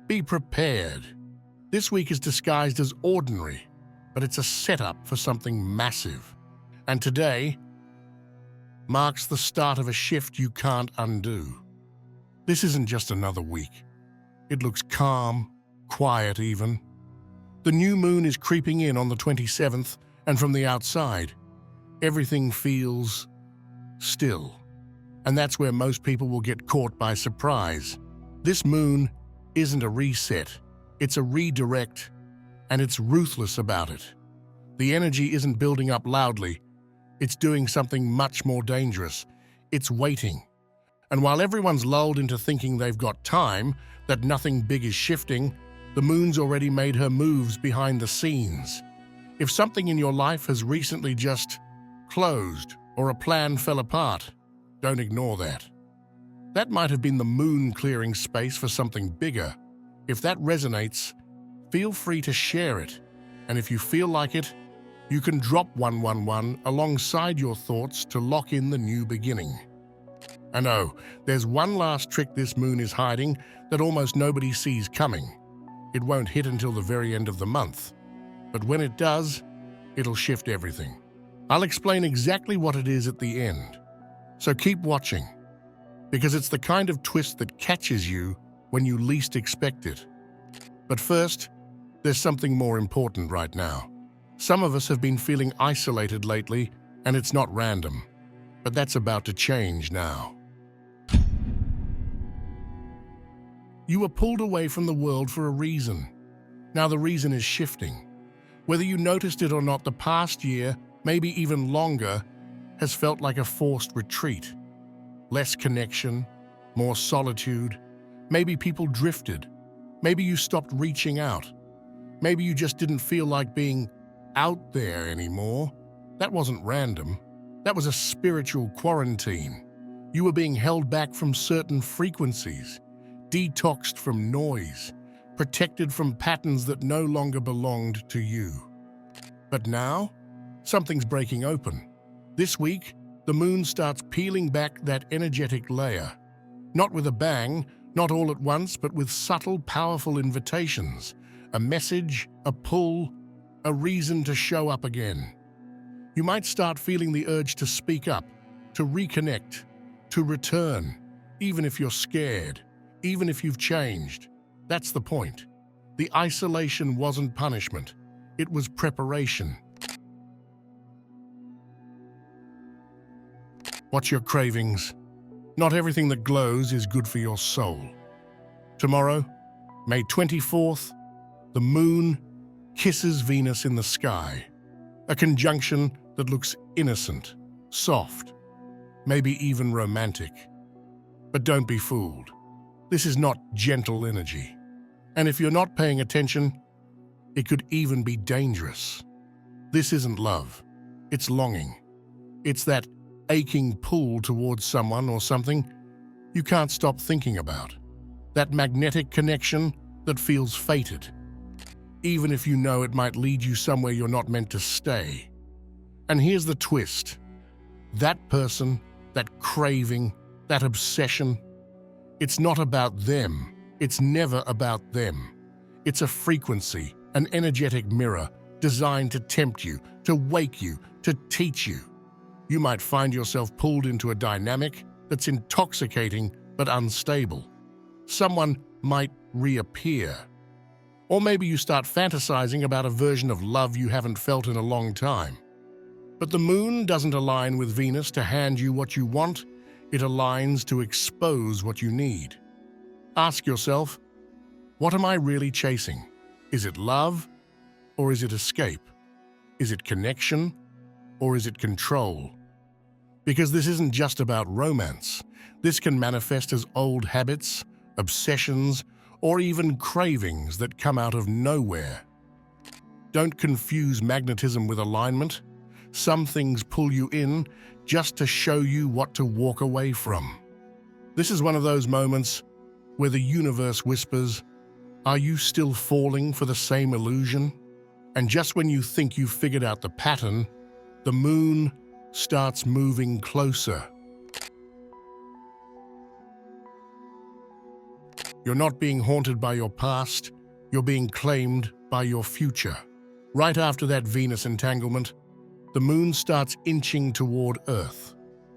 Be prepared. This week is disguised as ordinary, but it's a setup for something massive. And today marks the start of a shift you can't undo. This isn't just another week. It looks calm, quiet even. The new moon is creeping in on the 27th, and from the outside, everything feels still. And that's where most people will get caught by surprise. This moon isn't a reset, it's a redirect, and it's ruthless about it. The energy isn't building up loudly, it's doing something much more dangerous. It's waiting. And while everyone's lulled into thinking they've got time, that nothing big is shifting, the moon's already made her moves behind the scenes. If something in your life has recently just closed or a plan fell apart, don't ignore that. That might have been the moon clearing space for something bigger. If that resonates, feel free to share it. And if you feel like it, you can drop 111 alongside your thoughts to lock in the new beginning. And oh, there's one last trick this moon is hiding that almost nobody sees coming. It won't hit until the very end of the month. But when it does, it'll shift everything. I'll explain exactly what it is at the end. So keep watching, because it's the kind of twist that catches you when you least expect it. But first, there's something more important right now. Some of us have been feeling isolated lately, and it's not random. But that's about to change now. You were pulled away from the world for a reason. Now the reason is shifting. Whether you noticed it or not, the past year, maybe even longer, has felt like a forced retreat. Less connection, more solitude. Maybe people drifted. Maybe you stopped reaching out. Maybe you just didn't feel like being out there anymore. That wasn't random. That was a spiritual quarantine. You were being held back from certain frequencies, detoxed from noise, protected from patterns that no longer belonged to you. But now, something's breaking open. This week, the moon starts peeling back that energetic layer. Not with a bang, not all at once, but with subtle, powerful invitations. A message, a pull, a reason to show up again. You might start feeling the urge to speak up, to reconnect, to return, even if you're scared, even if you've changed. That's the point. The isolation wasn't punishment. It was preparation. Watch your cravings. Not everything that glows is good for your soul. Tomorrow, May 24th, the moon kisses Venus in the sky. A conjunction that looks innocent, soft, maybe even romantic. But don't be fooled. This is not gentle energy. And if you're not paying attention, it could even be dangerous. This isn't love. It's longing. It's that aching pull towards someone or something you can't stop thinking about. That magnetic connection that feels fated, even if you know it might lead you somewhere you're not meant to stay. And here's the twist. That person, that craving, that obsession, it's not about them. It's never about them. It's a frequency, an energetic mirror designed to tempt you, to wake you, to teach you. You might find yourself pulled into a dynamic that's intoxicating but unstable. Someone might reappear. Or maybe you start fantasizing about a version of love you haven't felt in a long time. But the moon doesn't align with Venus to hand you what you want. It aligns to expose what you need. Ask yourself, what am I really chasing? Is it love or is it escape? Is it connection or is it control? Because this isn't just about romance. This can manifest as old habits, obsessions, or even cravings that come out of nowhere. Don't confuse magnetism with alignment. Some things pull you in just to show you what to walk away from. This is one of those moments where the universe whispers, "Are you still falling for the same illusion?" And just when you think you've figured out the pattern, the moon starts moving closer. You're not being haunted by your past, you're being claimed by your future. Right after that Venus entanglement, the moon starts inching toward Earth.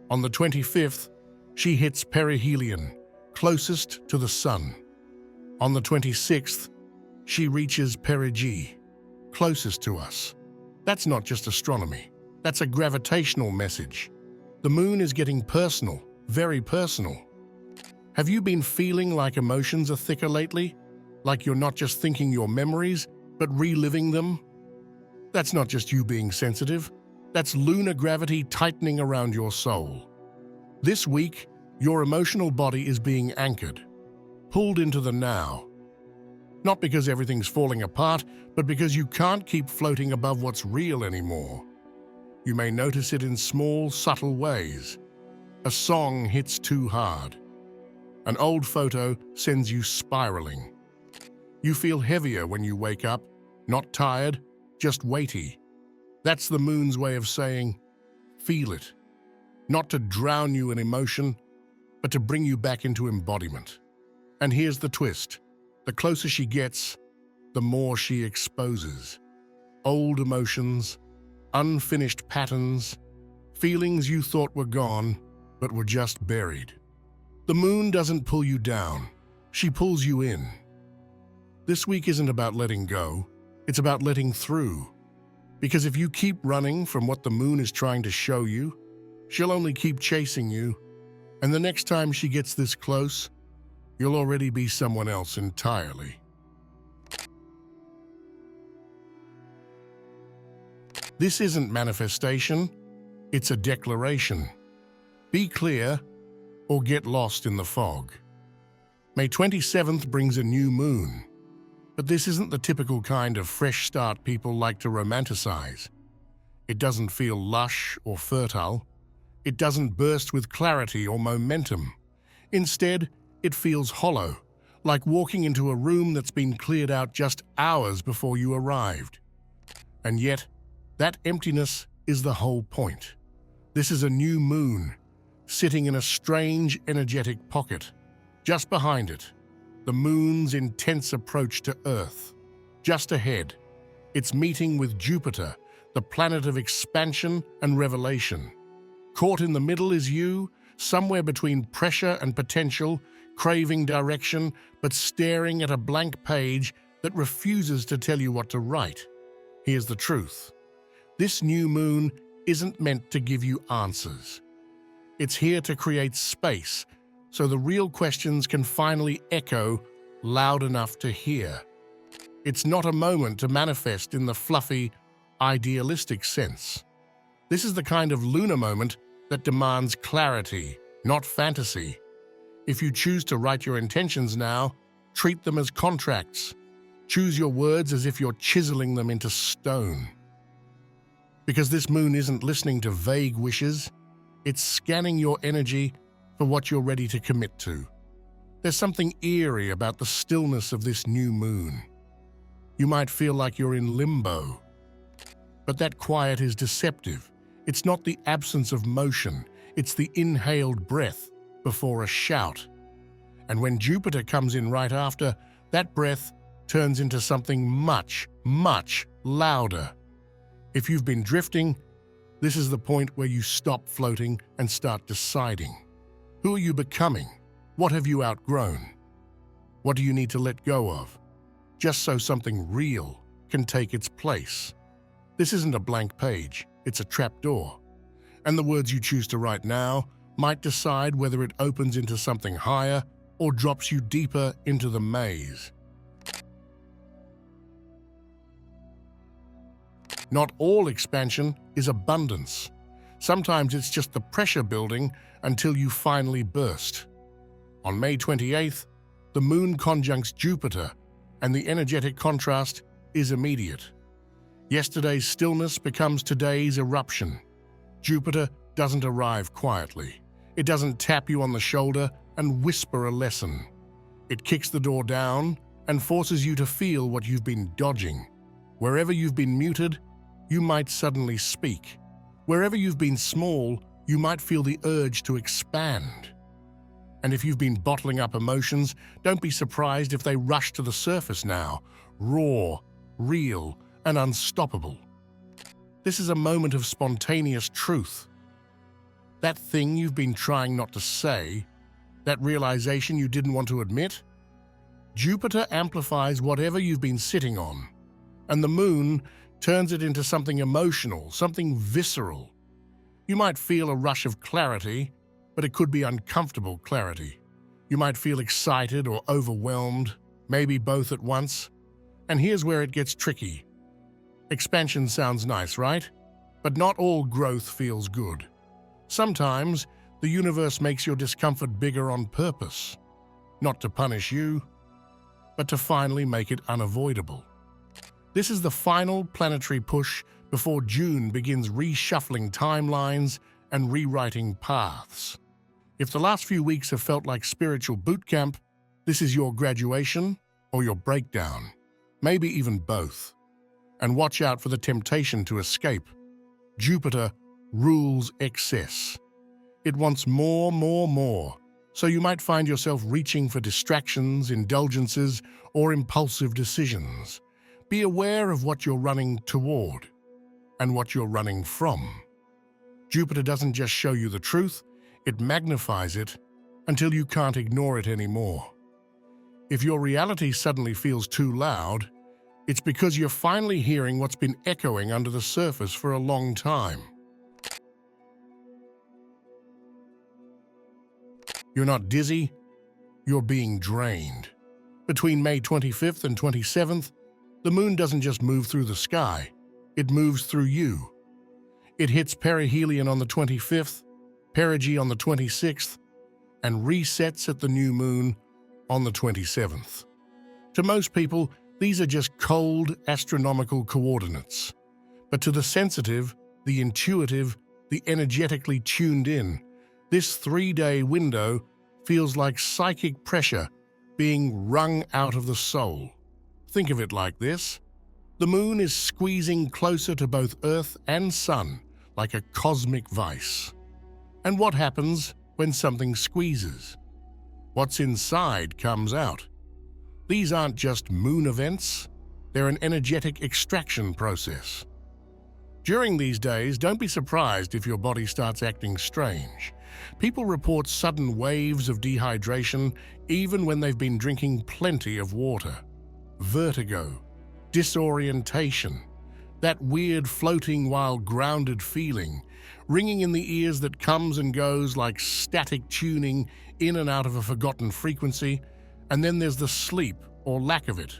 On the 25th, she hits perihelion, closest to the sun. On the 26th, she reaches perigee, closest to us. That's not just astronomy, that's a gravitational message. The moon is getting personal, very personal. Have you been feeling like emotions are thicker lately? Like you're not just thinking your memories, but reliving them? That's not just you being sensitive. That's lunar gravity tightening around your soul. This week, your emotional body is being anchored, pulled into the now. Not because everything's falling apart, but because you can't keep floating above what's real anymore. You may notice it in small, subtle ways. A song hits too hard. An old photo sends you spiraling. You feel heavier when you wake up, not tired, just weighty. That's the moon's way of saying, feel it. Not to drown you in emotion, but to bring you back into embodiment. And here's the twist. The closer she gets, the more she exposes. Old emotions, unfinished patterns, feelings you thought were gone, but were just buried. The moon doesn't pull you down, she pulls you in. This week isn't about letting go, it's about letting through. Because if you keep running from what the moon is trying to show you, she'll only keep chasing you, and the next time she gets this close, you'll already be someone else entirely. This isn't manifestation, it's a declaration. Be clear or get lost in the fog. May 27th brings a new moon, but this isn't the typical kind of fresh start people like to romanticize. It doesn't feel lush or fertile. It doesn't burst with clarity or momentum. Instead, it feels hollow, like walking into a room that's been cleared out just hours before you arrived. And yet, that emptiness is the whole point. This is a new moon, sitting in a strange, energetic pocket. Just behind it, the moon's intense approach to Earth. Just ahead, it's meeting with Jupiter, the planet of expansion and revelation. Caught in the middle is you, somewhere between pressure and potential, craving direction, but staring at a blank page that refuses to tell you what to write. Here's the truth. This new moon isn't meant to give you answers. It's here to create space, so the real questions can finally echo loud enough to hear. It's not a moment to manifest in the fluffy, idealistic sense. This is the kind of lunar moment that demands clarity, not fantasy. If you choose to write your intentions now, treat them as contracts. Choose your words as if you're chiseling them into stone. Because this moon isn't listening to vague wishes, it's scanning your energy for what you're ready to commit to. There's something eerie about the stillness of this new moon. You might feel like you're in limbo, but that quiet is deceptive. It's not the absence of motion, it's the inhaled breath before a shout. And when Jupiter comes in right after, that breath turns into something much, much louder. If you've been drifting, this is the point where you stop floating and start deciding. Who are you becoming? What have you outgrown? What do you need to let go of, just so something real can take its place? This isn't a blank page, it's a trapdoor. And the words you choose to write now might decide whether it opens into something higher or drops you deeper into the maze. Not all expansion is abundance. Sometimes it's just the pressure building until you finally burst. On May 28th, the moon conjuncts Jupiter, and the energetic contrast is immediate. Yesterday's stillness becomes today's eruption. Jupiter doesn't arrive quietly. It doesn't tap you on the shoulder and whisper a lesson. It kicks the door down and forces you to feel what you've been dodging. Wherever you've been muted, you might suddenly speak. Wherever you've been small, you might feel the urge to expand. And if you've been bottling up emotions, don't be surprised if they rush to the surface now, raw, real, and unstoppable. This is a moment of spontaneous truth. That thing you've been trying not to say, that realization you didn't want to admit, Jupiter amplifies whatever you've been sitting on, and the moon turns it into something emotional, something visceral. You might feel a rush of clarity, but it could be uncomfortable clarity. You might feel excited or overwhelmed, maybe both at once. And here's where it gets tricky. Expansion sounds nice, right? But not all growth feels good. Sometimes, the universe makes your discomfort bigger on purpose, not to punish you, but to finally make it unavoidable. This is the final planetary push before June begins reshuffling timelines and rewriting paths. If the last few weeks have felt like spiritual boot camp, this is your graduation or your breakdown, maybe even both. And watch out for the temptation to escape. Jupiter rules excess. It wants more, so you might find yourself reaching for distractions, indulgences, or impulsive decisions. Be aware of what you're running toward and what you're running from. Jupiter doesn't just show you the truth, it magnifies it until you can't ignore it anymore. If your reality suddenly feels too loud, it's because you're finally hearing what's been echoing under the surface for a long time. You're not dizzy, you're being drained. Between May 25th and 27th, the moon doesn't just move through the sky, it moves through you. It hits perihelion on the 25th, perigee on the 26th, and resets at the new moon on the 27th. To most people, these are just cold astronomical coordinates. But to the sensitive, the intuitive, the energetically tuned in, this 3-day window feels like psychic pressure being wrung out of the soul. Think of it like this. The moon is squeezing closer to both Earth and Sun, like a cosmic vice. And what happens when something squeezes? What's inside comes out. These aren't just moon events, they're an energetic extraction process. During these days, don't be surprised if your body starts acting strange. People report sudden waves of dehydration even when they've been drinking plenty of water. Vertigo, disorientation, that weird floating while grounded feeling, ringing in the ears that comes and goes like static tuning in and out of a forgotten frequency, and then there's the sleep or lack of it.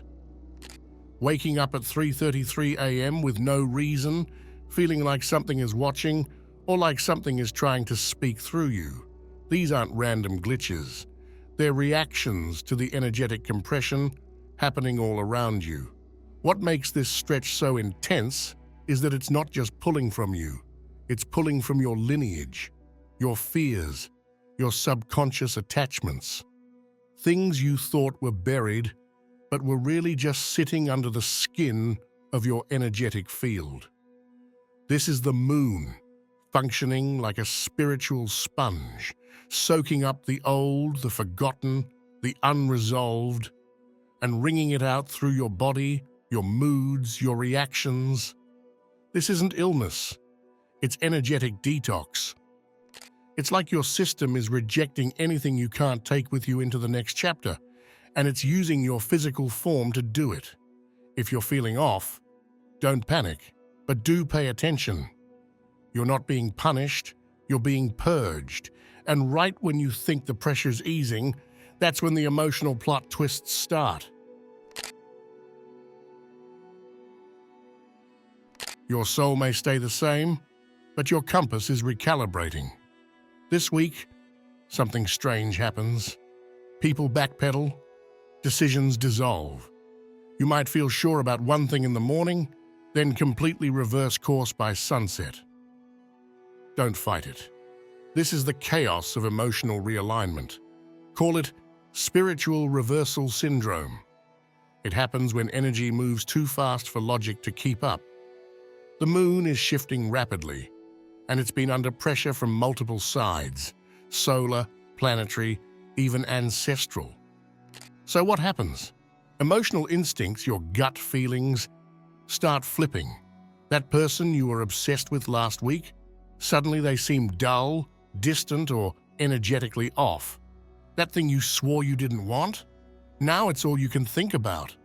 Waking up at 3:33 a.m. with no reason, feeling like something is watching or like something is trying to speak through you. These aren't random glitches. They're reactions to the energetic compression happening all around you. What makes this stretch so intense is that it's not just pulling from you. It's pulling from your lineage, your fears, your subconscious attachments. Things you thought were buried, but were really just sitting under the skin of your energetic field. This is the moon, functioning like a spiritual sponge, soaking up the old, the forgotten, the unresolved, and wringing it out through your body, your moods, your reactions. This isn't illness. It's energetic detox. It's like your system is rejecting anything you can't take with you into the next chapter, and it's using your physical form to do it. If you're feeling off, don't panic, but do pay attention. You're not being punished, you're being purged. And right when you think the pressure's easing, that's when the emotional plot twists start. Your soul may stay the same, but your compass is recalibrating. This week, something strange happens. People backpedal, decisions dissolve. You might feel sure about one thing in the morning, then completely reverse course by sunset. Don't fight it. This is the chaos of emotional realignment. Call it spiritual reversal syndrome. It happens when energy moves too fast for logic to keep up. The moon is shifting rapidly, and it's been under pressure from multiple sides: solar, planetary, even ancestral. So what happens? Emotional instincts, your gut feelings, start flipping. That person you were obsessed with last week, suddenly they seem dull, distant, or energetically off. That thing you swore you didn't want? Now it's all you can think about.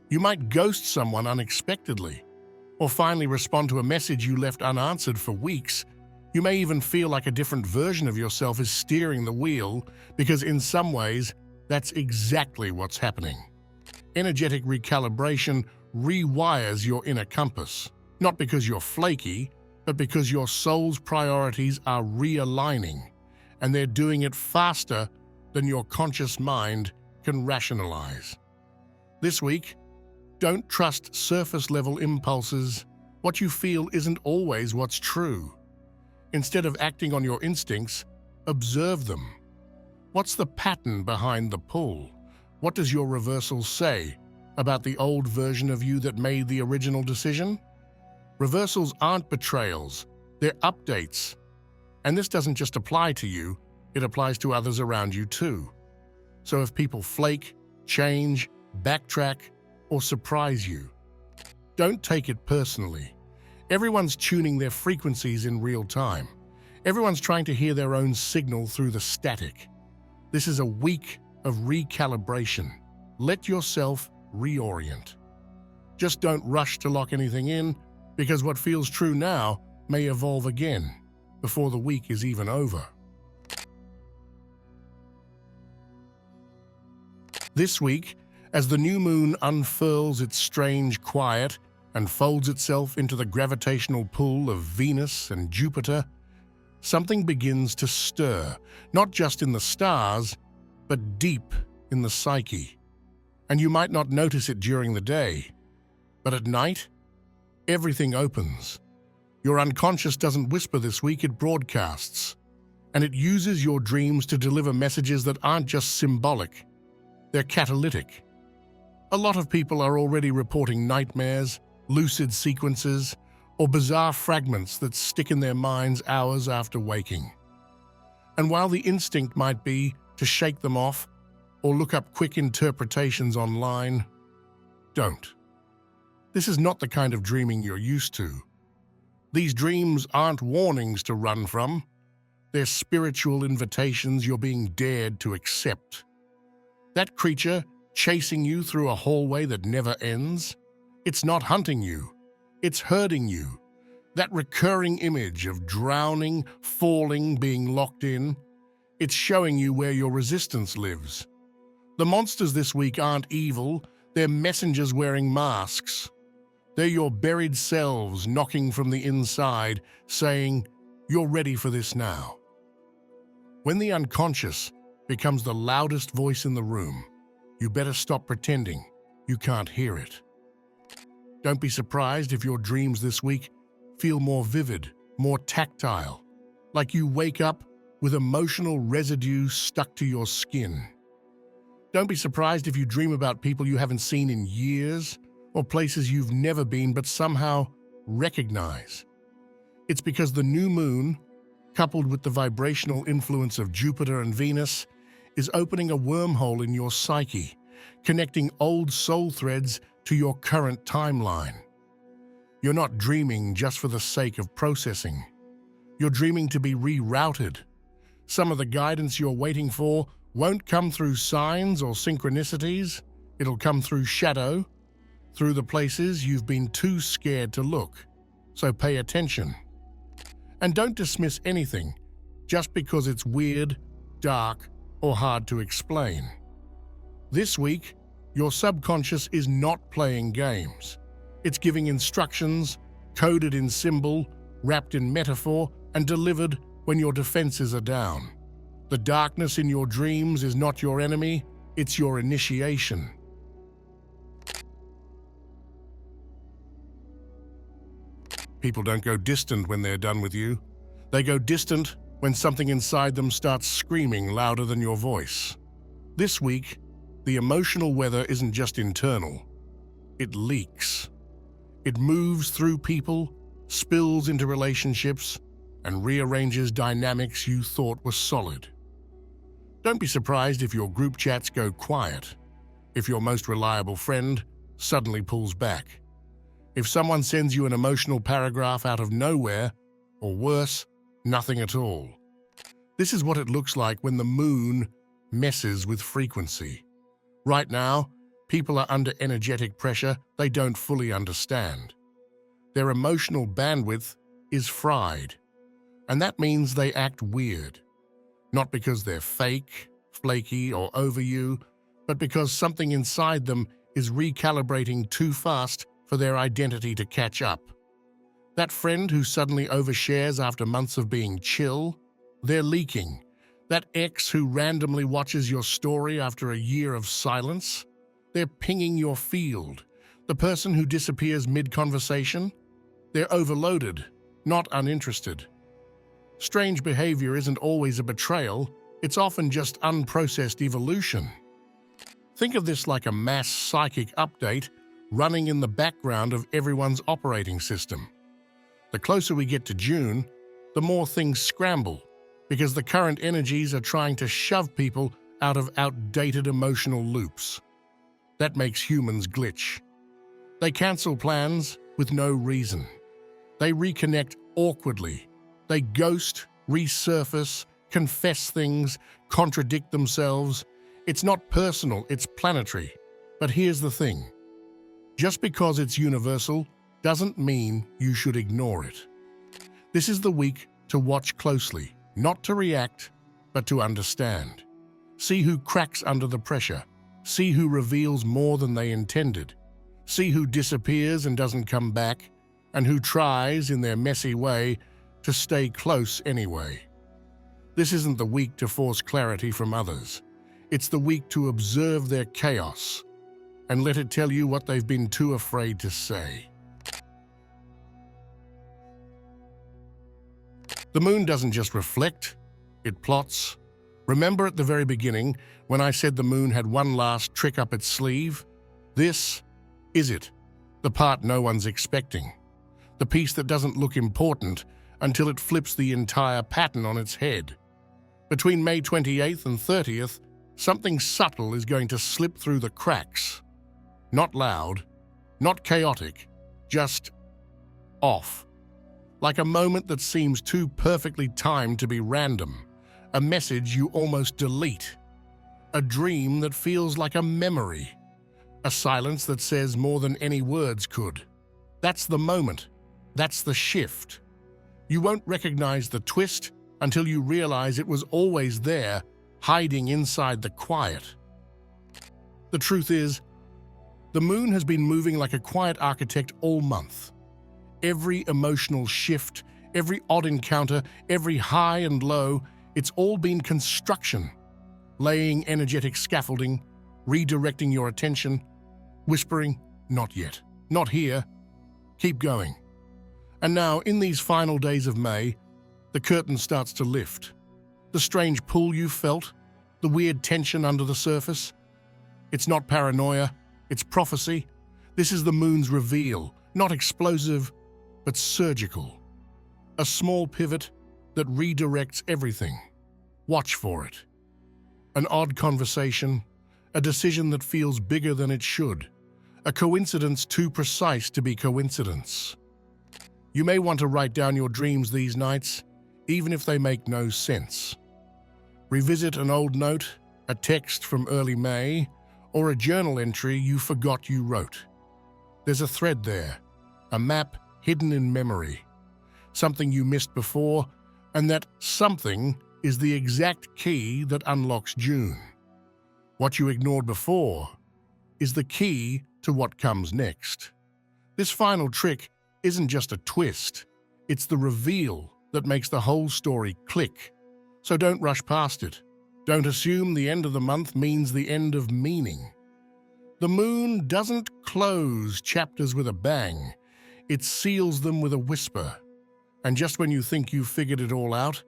You might ghost someone unexpectedly, or finally respond to a message you left unanswered for weeks. You may even feel like a different version of yourself is steering the wheel, because in some ways, that's exactly what's happening. Energetic recalibration rewires your inner compass, not because you're flaky, but because your soul's priorities are realigning, and they're doing it faster than your conscious mind can rationalize. This week, don't trust surface-level impulses. What you feel isn't always what's true. Instead of acting on your instincts, observe them. What's the pattern behind the pull? What does your reversal say about the old version of you that made the original decision? Reversals aren't betrayals, they're updates. And this doesn't just apply to you, it applies to others around you too. So if people flake, change, backtrack, or surprise you, don't take it personally. Everyone's tuning their frequencies in real time. Everyone's trying to hear their own signal through the static. This is a week of recalibration. Let yourself reorient. Just don't rush to lock anything in, because what feels true now may evolve again before the week is even over. This week, as the new moon unfurls its strange quiet and folds itself into the gravitational pull of Venus and Jupiter, something begins to stir, not just in the stars, but deep in the psyche. And you might not notice it during the day, but at night, everything opens. Your unconscious doesn't whisper this week, it broadcasts. And it uses your dreams to deliver messages that aren't just symbolic, they're catalytic. A lot of people are already reporting nightmares, lucid sequences, or bizarre fragments that stick in their minds hours after waking. And while the instinct might be to shake them off or look up quick interpretations online, don't. This is not the kind of dreaming you're used to. These dreams aren't warnings to run from. They're spiritual invitations you're being dared to accept. That creature chasing you through a hallway that never ends, it's not hunting you, it's herding you. That recurring image of drowning, falling, being locked in, it's showing you where your resistance lives. The monsters this week aren't evil, they're messengers wearing masks. They're your buried selves knocking from the inside, saying, "You're ready for this now." When the unconscious becomes the loudest voice in the room, you better stop pretending you can't hear it. Don't be surprised if your dreams this week feel more vivid, more tactile, like you wake up with emotional residue stuck to your skin. Don't be surprised if you dream about people you haven't seen in years, or places you've never been but somehow recognize. It's because the new moon, coupled with the vibrational influence of Jupiter and Venus, is opening a wormhole in your psyche, connecting old soul threads to your current timeline. You're not dreaming just for the sake of processing. You're dreaming to be rerouted. Some of the guidance you're waiting for won't come through signs or synchronicities. It'll come through shadow, through the places you've been too scared to look. So pay attention. And don't dismiss anything just because it's weird, dark, or hard to explain. This week, your subconscious is not playing games. It's giving instructions, coded in symbol, wrapped in metaphor, and delivered when your defenses are down. The darkness in your dreams is not your enemy, it's your initiation. People don't go distant when they're done with you. They go distant when something inside them starts screaming louder than your voice. This week, the emotional weather isn't just internal, it leaks. It moves through people, spills into relationships, and rearranges dynamics you thought were solid. Don't be surprised if your group chats go quiet, if your most reliable friend suddenly pulls back, if someone sends you an emotional paragraph out of nowhere, or worse, nothing at all. This is what it looks like when the moon messes with frequency. Right now, people are under energetic pressure they don't fully understand. Their emotional bandwidth is fried, and that means they act weird. Not because they're fake, flaky, or over you, but because something inside them is recalibrating too fast for their identity to catch up. That friend who suddenly overshares after months of being chill, they're leaking. That ex who randomly watches your story after a year of silence, they're pinging your field. The person who disappears mid-conversation, they're overloaded, not uninterested. Strange behavior isn't always a betrayal, it's often just unprocessed evolution. Think of this like a mass psychic update running in the background of everyone's operating system. The closer we get to June, the more things scramble, because the current energies are trying to shove people out of outdated emotional loops. That makes humans glitch. They cancel plans with no reason. They reconnect awkwardly. They ghost, resurface, confess things, contradict themselves. It's not personal, it's planetary. But here's the thing. Just because it's universal doesn't mean you should ignore it. This is the week to watch closely, not to react, but to understand. See who cracks under the pressure. See who reveals more than they intended. See who disappears and doesn't come back, and who tries, in their messy way, to stay close anyway. This isn't the week to force clarity from others. It's the week to observe their chaos and let it tell you what they've been too afraid to say. The moon doesn't just reflect, it plots. Remember at the very beginning when I said the moon had one last trick up its sleeve? This is it, the part no one's expecting. The piece that doesn't look important until it flips the entire pattern on its head. Between May 28th and 30th, something subtle is going to slip through the cracks. Not loud, not chaotic, just off. Like a moment that seems too perfectly timed to be random. A message you almost delete. A dream that feels like a memory. A silence that says more than any words could. That's the moment. That's the shift. You won't recognize the twist until you realize it was always there, hiding inside the quiet. The truth is, the moon has been moving like a quiet architect all month. Every emotional shift, every odd encounter, every high and low, it's all been construction. Laying energetic scaffolding, redirecting your attention, whispering, not yet, not here, keep going. And now, in these final days of May, the curtain starts to lift. The strange pull you felt, the weird tension under the surface. It's not paranoia, it's prophecy. This is the moon's reveal, not explosive, but surgical. A small pivot that redirects everything. Watch for it. An odd conversation, a decision that feels bigger than it should, a coincidence too precise to be coincidence. You may want to write down your dreams these nights, even if they make no sense. Revisit an old note, a text from early May, or a journal entry you forgot you wrote. There's a thread there, a map hidden in memory, something you missed before, and that something is the exact key that unlocks June. What you ignored before is the key to what comes next. This final trick isn't just a twist, it's the reveal that makes the whole story click. So don't rush past it. Don't assume the end of the month means the end of meaning. The moon doesn't close chapters with a bang, it seals them with a whisper. And just when you think you've figured it all out,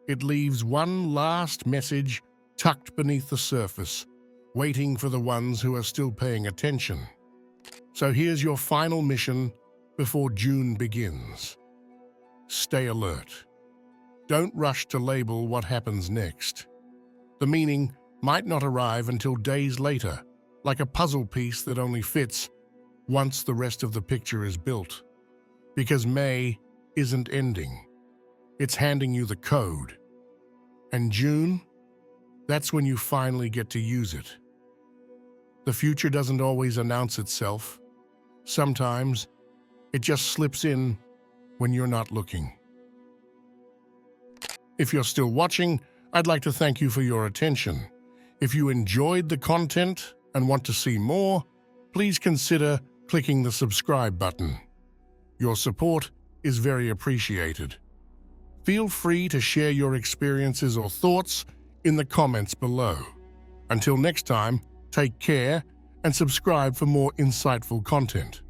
it leaves one last message tucked beneath the surface, waiting for the ones who are still paying attention. So here's your final mission before June begins. Stay alert. Don't rush to label what happens next. The meaning might not arrive until days later, like a puzzle piece that only fits once the rest of the picture is built. Because May isn't ending. It's handing you the code. And June, that's when you finally get to use it. The future doesn't always announce itself. Sometimes it just slips in when you're not looking. If you're still watching, I'd like to thank you for your attention. If you enjoyed the content and want to see more, please consider clicking the subscribe button. Your support is very appreciated. Feel free to share your experiences or thoughts in the comments below. Until next time, take care and subscribe for more insightful content.